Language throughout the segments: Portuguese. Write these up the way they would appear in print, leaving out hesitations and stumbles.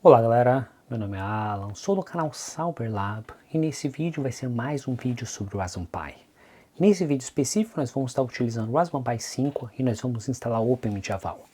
Olá galera, meu nome é Alan, sou do canal Cyberlab e nesse vídeo vai ser mais um vídeo sobre o Raspberry Pi. Nesse vídeo específico nós vamos estar utilizando o Raspberry Pi 5 e nós vamos instalar o OpenMediaVal.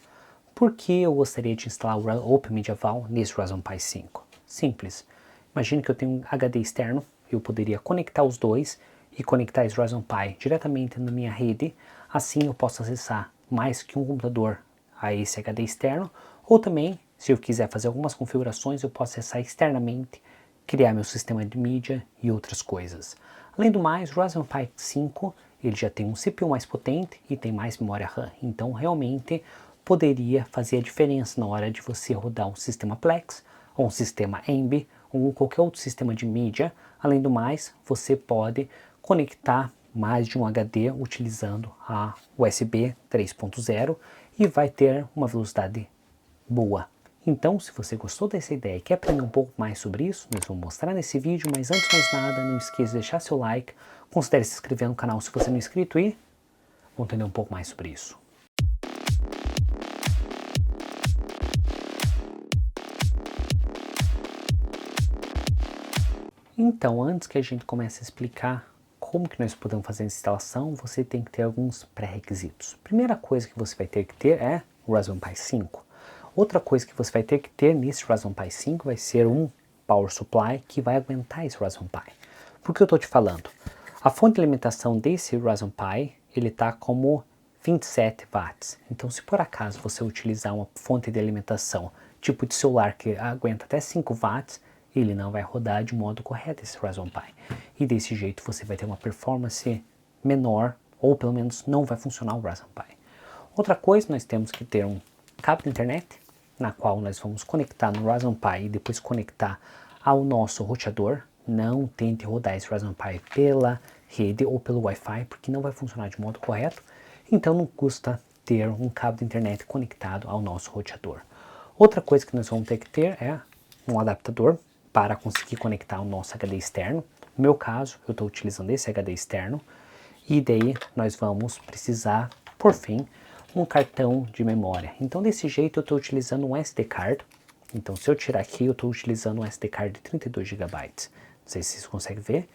Por que eu gostaria de instalar o OpenMediaVal nesse Raspberry Pi 5? Simples, imagine que eu tenho um HD externo, eu poderia conectar os dois e conectar esse Raspberry Pi diretamente na minha rede, assim eu posso acessar mais que um computador a esse HD externo, ou também, se eu quiser fazer algumas configurações, eu posso acessar externamente, criar meu sistema de mídia e outras coisas. Além do mais, o Raspberry Pi 5 ele já tem um CPU mais potente e tem mais memória RAM, então realmente poderia fazer a diferença na hora de você rodar um sistema Plex, ou um sistema Embe, ou qualquer outro sistema de mídia. Além do mais, você pode conectar mais de um HD utilizando a USB 3.0 e vai ter uma velocidade boa. Então, se você gostou dessa ideia e quer aprender um pouco mais sobre isso, nós vamos mostrar nesse vídeo, mas antes de mais nada, não esqueça de deixar seu like, considere se inscrever no canal se você não é inscrito e vamos entender um pouco mais sobre isso. Então, antes que a gente comece a explicar como que nós podemos fazer a instalação, você tem que ter alguns pré-requisitos. Primeira coisa que você vai ter que ter é o Raspberry Pi 5. Outra coisa que você vai ter que ter nesse Raspberry Pi 5 vai ser um Power Supply que vai aguentar esse Raspberry Pi. Por que eu estou te falando? A fonte de alimentação desse Raspberry Pi, ele está como 27 watts. Então, se por acaso você utilizar uma fonte de alimentação tipo de celular que aguenta até 5 watts, ele não vai rodar de modo correto esse Raspberry Pi. E desse jeito você vai ter uma performance menor, ou pelo menos não vai funcionar o Raspberry Pi. Outra coisa, nós temos que ter um cabo de internet, na qual nós vamos conectar no Raspberry Pi e depois conectar ao nosso roteador. Não tente rodar esse Raspberry Pi pela rede ou pelo Wi-Fi, porque não vai funcionar de modo correto. Então não custa ter um cabo de internet conectado ao nosso roteador. Outra coisa que nós vamos ter que ter é um adaptador para conseguir conectar o nosso HD externo. No meu caso, eu estou utilizando esse HD externo. E daí nós vamos precisar, por fim, um cartão de memória. Então desse jeito eu estou utilizando um SD card. Então se eu tirar aqui, eu estou utilizando um SD card de 32 GB. Não sei se vocês conseguem ver.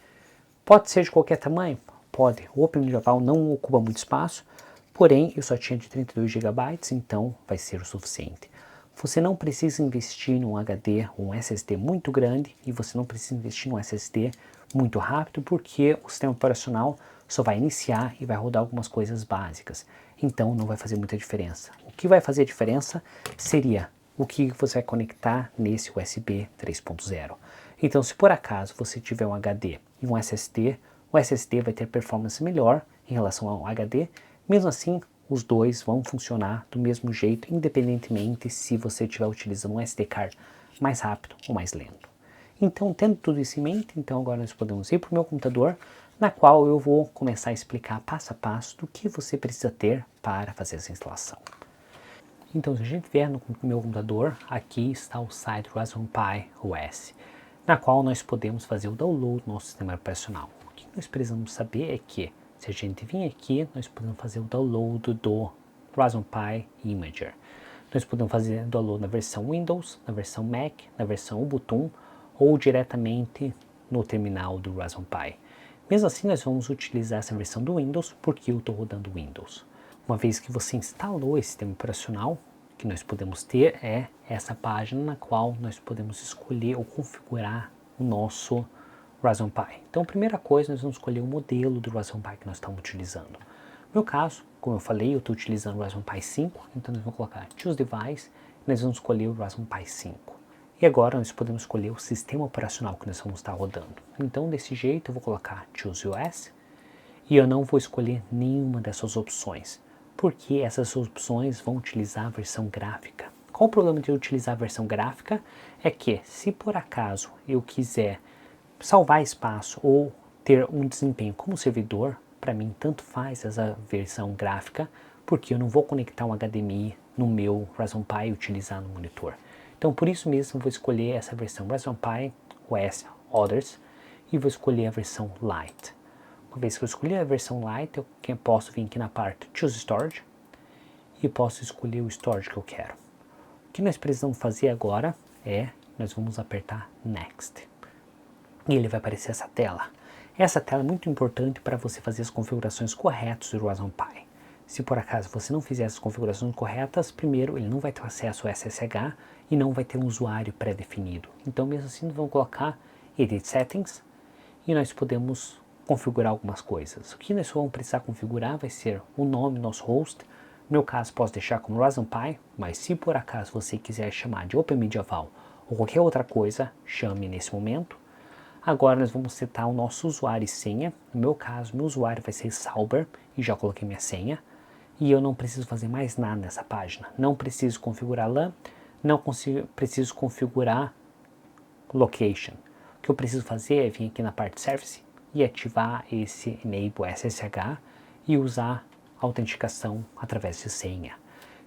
Pode ser de qualquer tamanho? Pode. O OpenMediaVal não ocupa muito espaço, porém eu só tinha de 32 GB, então vai ser o suficiente. Você não precisa investir num HD ou um SSD muito grande e você não precisa investir num SSD muito rápido, porque o sistema operacional só vai iniciar e vai rodar algumas coisas básicas. Então não vai fazer muita diferença. O que vai fazer diferença seria o que você vai conectar nesse USB 3.0. Então, se por acaso você tiver um HD e um SSD, o SSD vai ter performance melhor em relação ao HD. Mesmo assim, os dois vão funcionar do mesmo jeito, independentemente se você estiver utilizando um SD card mais rápido ou mais lento. Então, tendo tudo isso em mente, então agora nós podemos ir para o meu computador, na qual eu vou começar a explicar passo a passo do que você precisa ter para fazer essa instalação. Então, se a gente vier no meu computador, aqui está o site Raspberry Pi OS, na qual nós podemos fazer o download do nosso sistema operacional. O que nós precisamos saber é que, se a gente vir aqui, nós podemos fazer o download do Raspberry Pi Imager. Nós podemos fazer download na versão Windows, na versão Mac, na versão Ubuntu ou diretamente no terminal do Raspberry Pi. Mesmo assim, nós vamos utilizar essa versão do Windows porque eu estou rodando Windows. Uma vez que você instalou esse sistema operacional, o que nós podemos ter é essa página na qual nós podemos escolher ou configurar o nosso Raspberry Pi. Então, a primeira coisa, nós vamos escolher o modelo do Raspberry Pi que nós estamos utilizando. No meu caso, como eu falei, eu estou utilizando o Raspberry Pi 5, então nós vamos colocar Choose Device e nós vamos escolher o Raspberry Pi 5. E agora nós podemos escolher o sistema operacional que nós vamos estar rodando. Então, desse jeito, eu vou colocar Choose OS e eu não vou escolher nenhuma dessas opções, porque essas opções vão utilizar a versão gráfica. Qual o problema de eu utilizar a versão gráfica? É que, se por acaso eu quiser salvar espaço ou ter um desempenho como servidor, para mim tanto faz essa versão gráfica, porque eu não vou conectar um HDMI no meu Raspberry Pi e utilizar no monitor. Então, por isso mesmo, eu vou escolher essa versão Raspberry Pi OS Others e vou escolher a versão Lite. Uma vez que eu escolhi a versão Lite, eu posso vir aqui na parte Choose Storage e posso escolher o storage que eu quero. O que nós precisamos fazer agora é nós vamos apertar Next. E ele vai aparecer essa tela. Essa tela é muito importante para você fazer as configurações corretas do Raspberry Pi. Se por acaso você não fizer as configurações corretas, primeiro ele não vai ter acesso ao SSH e não vai ter um usuário pré-definido. Então mesmo assim nós vamos colocar Edit Settings e nós podemos configurar algumas coisas. O que nós vamos precisar configurar vai ser o nome do nosso host. No meu caso posso deixar como Raspberry Pi, mas se por acaso você quiser chamar de OpenMediaVal ou qualquer outra coisa, chame nesse momento. Agora nós vamos setar o nosso usuário e senha. No meu caso, meu usuário vai ser Sauber e já coloquei minha senha. E eu não preciso fazer mais nada nessa página. Não preciso configurar LAN, não preciso configurar Location. O que eu preciso fazer é vir aqui na parte Service e ativar esse Enable SSH e usar a autenticação através de senha.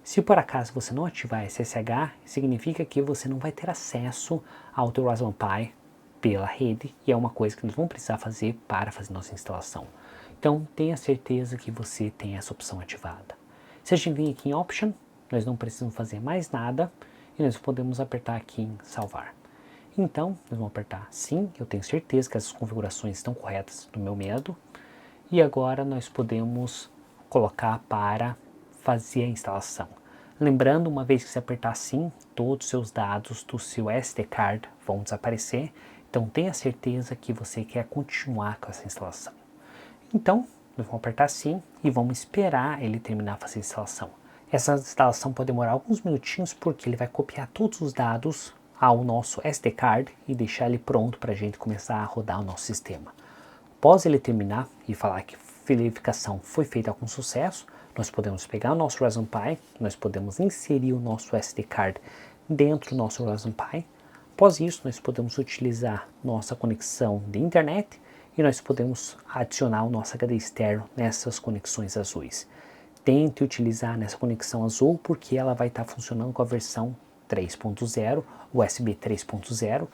Se por acaso você não ativar SSH, significa que você não vai ter acesso ao teu Raspberry Pi pela rede, e é uma coisa que nós vamos precisar fazer para fazer nossa instalação. Então tenha certeza que você tem essa opção ativada. Se a gente vir aqui em Option, nós não precisamos fazer mais nada e nós podemos apertar aqui em Salvar. Então nós vamos apertar Sim, eu tenho certeza que essas configurações estão corretas no meu método. E agora nós podemos colocar para fazer a instalação. Lembrando, uma vez que você apertar Sim, todos os seus dados do seu SD card vão desaparecer. Então tenha certeza que você quer continuar com essa instalação. Então, nós vamos apertar Sim e vamos esperar ele terminar a fazer a instalação. Essa instalação pode demorar alguns minutinhos porque ele vai copiar todos os dados ao nosso SD card e deixar ele pronto para a gente começar a rodar o nosso sistema. Após ele terminar e falar que a verificação foi feita com sucesso, nós podemos pegar o nosso Raspberry Pi, nós podemos inserir o nosso SD card dentro do nosso Raspberry Pi. Após isso, nós podemos utilizar nossa conexão de internet e nós podemos adicionar o nosso HD externo nessas conexões azuis. Tente utilizar nessa conexão azul porque ela vai estar funcionando com a versão 3.0, USB 3.0,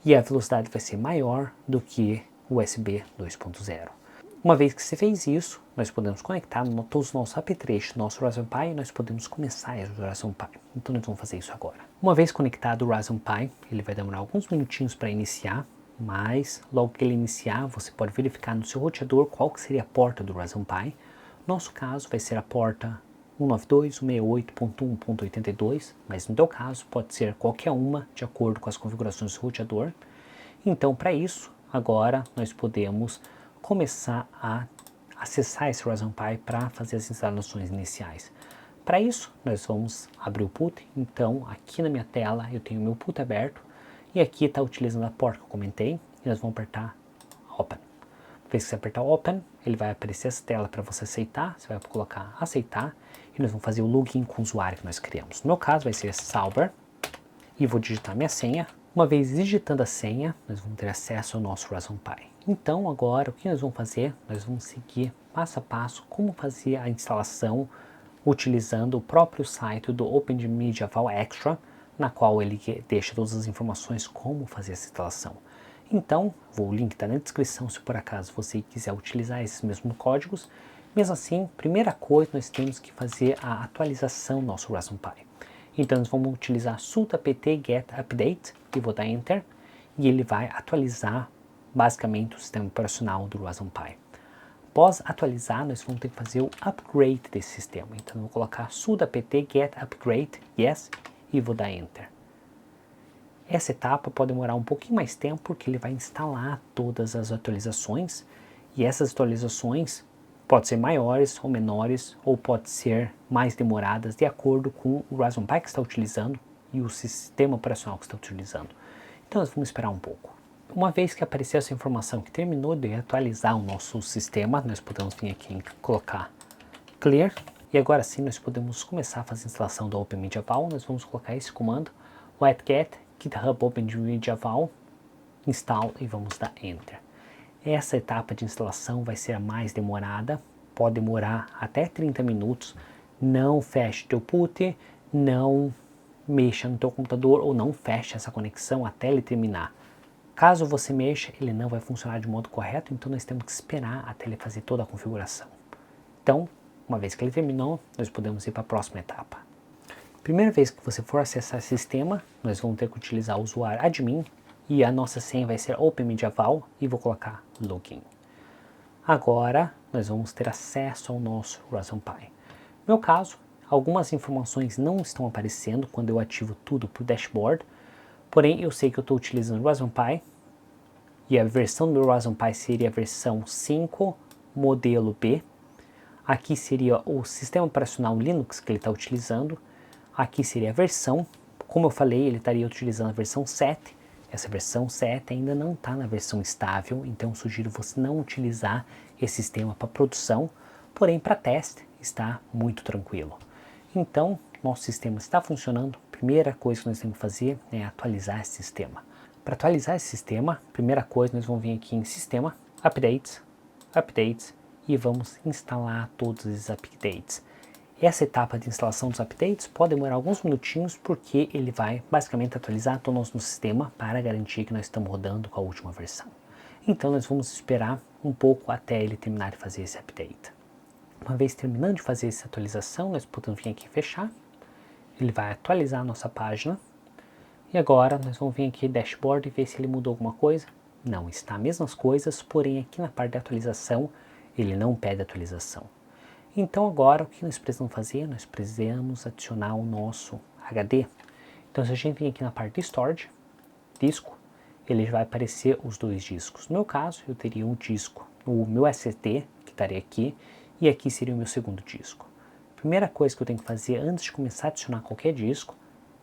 e a velocidade vai ser maior do que o USB 2.0. Uma vez que você fez isso, nós podemos conectar todos os nossos apetrechos do nosso Raspberry Pi e nós podemos começar a usar o Raspberry Pi. Então nós vamos fazer isso agora. Uma vez conectado o Raspberry Pi, ele vai demorar alguns minutinhos para iniciar, mas logo que ele iniciar, você pode verificar no seu roteador qual que seria a porta do Raspberry Pi. No nosso caso vai ser a porta 192.168.1.82, mas no teu caso pode ser qualquer uma de acordo com as configurações do roteador. Então para isso, agora nós podemos começar a acessar esse Raspberry Pi para fazer as instalações iniciais. Para isso, nós vamos abrir o PUT. Então, aqui na minha tela eu tenho o meu PUT aberto e aqui está utilizando a porta que eu comentei e nós vamos apertar Open. Uma vez que você apertar Open, ele vai aparecer essa tela para você aceitar. Você vai colocar aceitar e nós vamos fazer o login com o usuário que nós criamos. No meu caso vai ser Sauber e vou digitar minha senha. Uma vez digitando a senha, nós vamos ter acesso ao nosso Raspberry Pi. Então agora o que nós vamos fazer? Nós vamos seguir passo a passo como fazer a instalação utilizando o próprio site do OpenMediaVal Extra, na qual ele deixa todas as informações como fazer essa instalação. Então, o link está na descrição se por acaso você quiser utilizar esses mesmos códigos. Mesmo assim, primeira coisa, nós temos que fazer a atualização do nosso Raspberry Pi. Então nós vamos utilizar sudo apt get update e vou dar enter e ele vai atualizar basicamente o sistema operacional do Raspberry Pi. Após atualizar, nós vamos ter que fazer o upgrade desse sistema. Então eu vou colocar sudo apt get upgrade yes e vou dar enter. Essa etapa pode demorar um pouquinho mais tempo porque ele vai instalar todas as atualizações e essas atualizações podem ser maiores ou menores ou pode ser mais demoradas de acordo com o Raspberry Pi que está utilizando e o sistema operacional que está utilizando. Então nós vamos esperar um pouco. Uma vez que aparecer essa informação que terminou de atualizar o nosso sistema, nós podemos vir aqui em colocar Clear e agora sim nós podemos começar a fazer a instalação do OpenMediaVal. Nós vamos colocar esse comando wget github OpenMediaVal install e vamos dar Enter. Essa etapa de instalação vai ser a mais demorada, pode demorar até 30 minutos. Não feche teu PUT, não mexa no teu computador ou não feche essa conexão até ele terminar. Caso você mexa, ele não vai funcionar de modo correto, então nós temos que esperar até ele fazer toda a configuração. Então, uma vez que ele terminou, nós podemos ir para a próxima etapa. Primeira vez que você for acessar o sistema, nós vamos ter que utilizar o usuário admin e a nossa senha vai ser OpenMediaVal e vou colocar login. Agora, nós vamos ter acesso ao nosso Raspberry Pi. No meu caso, algumas informações não estão aparecendo quando eu ativo tudo para o dashboard, porém eu sei que eu estou utilizando o Raspberry Pi e a versão do meu Raspberry Pi seria a versão 5, modelo B. Aqui seria o sistema operacional Linux que ele está utilizando. Aqui seria a versão, como eu falei, ele estaria utilizando a versão 7. Essa versão 7 ainda não está na versão estável, então eu sugiro você não utilizar esse sistema para produção, porém para teste está muito tranquilo. Então, nosso sistema está funcionando. Primeira coisa que nós temos que fazer é atualizar esse sistema. Para atualizar esse sistema, primeira coisa, nós vamos vir aqui em Sistema, Updates, Updates, e vamos instalar todos esses updates. Essa etapa de instalação dos updates pode demorar alguns minutinhos porque ele vai basicamente atualizar todo o nosso sistema para garantir que nós estamos rodando com a última versão. Então nós vamos esperar um pouco até ele terminar de fazer esse update. Uma vez terminando de fazer essa atualização, nós podemos vir aqui em fechar. Ele vai atualizar a nossa página. E agora nós vamos vir aqui em dashboard e ver se ele mudou alguma coisa. Não, está as mesmas coisas, porém aqui na parte de atualização ele não pede atualização. Então agora o que nós precisamos fazer? Nós precisamos adicionar o nosso HD. Então se a gente vir aqui na parte de Storage, disco, ele vai aparecer os dois discos. No meu caso eu teria um disco, o meu SSD, que estaria aqui, e aqui seria o meu segundo disco. Primeira coisa que eu tenho que fazer antes de começar a adicionar qualquer disco,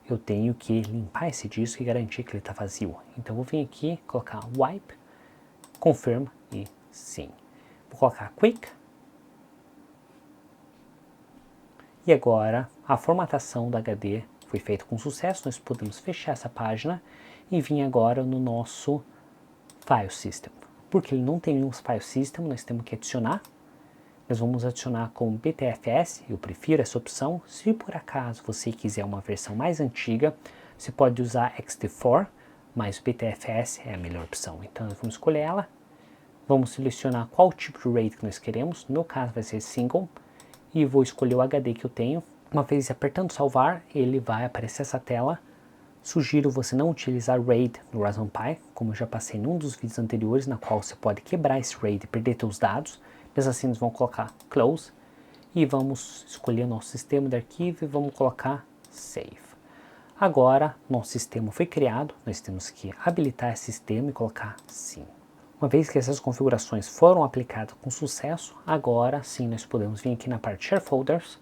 eu tenho que limpar esse disco e garantir que ele está vazio. Então eu vou vir aqui, colocar wipe, confirm e sim. Vou colocar quick. E agora a formatação do HD foi feita com sucesso, nós podemos fechar essa página e vir agora no nosso File System. Porque ele não tem nenhum File System, nós temos que adicionar. Nós vamos adicionar com BTFS, eu prefiro essa opção. Se por acaso você quiser uma versão mais antiga, você pode usar XT4, mas BTFS é a melhor opção. Então nós vamos escolher ela, vamos selecionar qual tipo de RAID que nós queremos, no meu caso vai ser Single, e vou escolher o HD que eu tenho. Uma vez apertando salvar, ele vai aparecer essa tela. Sugiro você não utilizar RAID no Raspberry Pi, como eu já passei num dos vídeos anteriores, na qual você pode quebrar esse RAID e perder seus dados. Mas assim, nós vamos colocar Close e vamos escolher o nosso sistema de arquivo e vamos colocar Save. Agora, nosso sistema foi criado, nós temos que habilitar esse sistema e colocar Sim. Uma vez que essas configurações foram aplicadas com sucesso, agora sim nós podemos vir aqui na parte Share Folders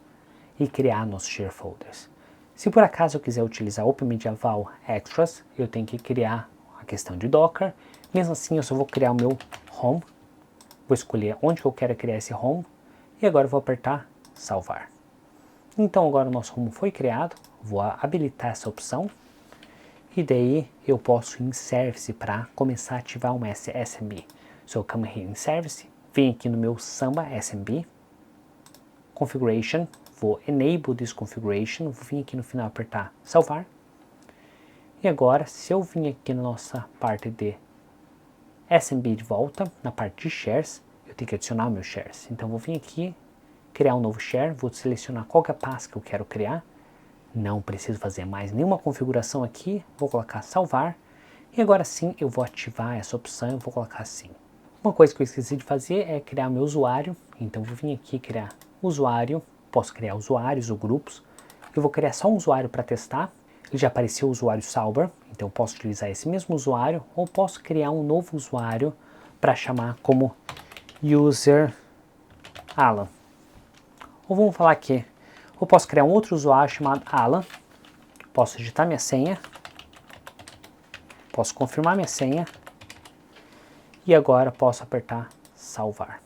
e criar nossos Share Folders. Se por acaso eu quiser utilizar OpenMediaVal Extras, eu tenho que criar a questão de Docker. Mesmo assim, eu só vou criar o meu Home. Vou escolher onde eu quero criar esse Home e agora eu vou apertar Salvar. Então agora o nosso Home foi criado, vou habilitar essa opção. E daí eu posso ir em Service para começar a ativar uma SMB. So come here in Service, vem aqui no meu Samba SMB, Configuration, vou Enable this Configuration, vou vir aqui no final apertar Salvar. E agora, se eu vim aqui na nossa parte de SMB de volta, na parte de Shares, eu tenho que adicionar o meu Shares. Então vou vir aqui, criar um novo Share, vou selecionar qual que é a pasta que eu quero criar. Não preciso fazer mais nenhuma configuração aqui, vou colocar salvar e agora sim eu vou ativar essa opção e vou colocar assim. Uma coisa que eu esqueci de fazer é criar meu usuário, então vou vir aqui criar usuário, posso criar usuários ou grupos, eu vou criar só um usuário para testar, ele já apareceu o usuário Sauber, então eu posso utilizar esse mesmo usuário ou posso criar um novo usuário para chamar como User Alan. Ou vamos falar aqui, eu posso criar um outro usuário chamado Alan, posso digitar minha senha, posso confirmar minha senha e agora posso apertar salvar.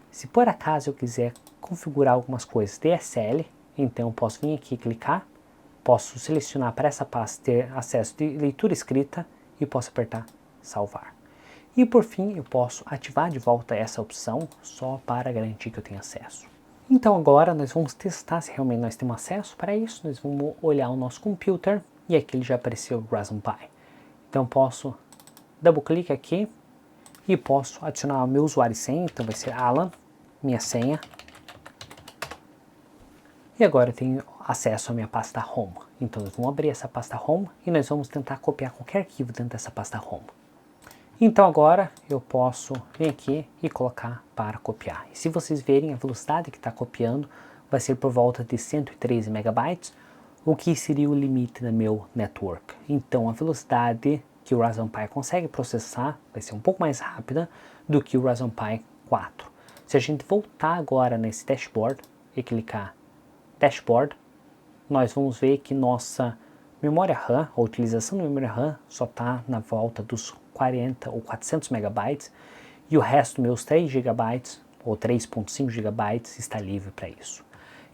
Se por acaso eu quiser configurar algumas coisas DSL, então eu posso vir aqui clicar, posso selecionar para essa pasta ter acesso de leitura escrita e posso apertar salvar. E por fim eu posso ativar de volta essa opção só para garantir que eu tenho acesso. Então agora nós vamos testar se realmente nós temos acesso. Para isso nós vamos olhar o nosso computer e aqui ele já apareceu o Raspberry Pi. Então posso double clique aqui e posso adicionar o meu usuário e senha, então vai ser Alan, minha senha. E agora eu tenho acesso à minha pasta Home. Então nós vamos abrir essa pasta Home e nós vamos tentar copiar qualquer arquivo dentro dessa pasta Home. Então agora eu posso vir aqui e colocar para copiar. E se vocês verem, a velocidade que está copiando vai ser por volta de 113 megabytes, o que seria o limite do meu network. Então a velocidade que o Raspberry Pi consegue processar vai ser um pouco mais rápida do que o Raspberry Pi 4. Se a gente voltar agora nesse dashboard e clicar Dashboard, nós vamos ver que nossa memória RAM, a utilização da memória RAM só está na volta dos 40 ou 400 megabytes e o resto dos meus 3 GB ou 3.5 GB está livre para isso.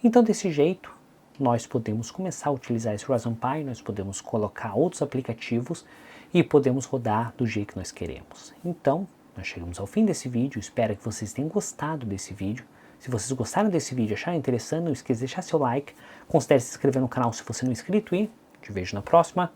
Então desse jeito nós podemos começar a utilizar esse Raspberry Pi, nós podemos colocar outros aplicativos e podemos rodar do jeito que nós queremos. Então nós chegamos ao fim desse vídeo, espero que vocês tenham gostado desse vídeo. Se vocês gostaram desse vídeo e acharam interessante, não esqueça de deixar seu like, considere se inscrever no canal se você não é inscrito e te vejo na próxima.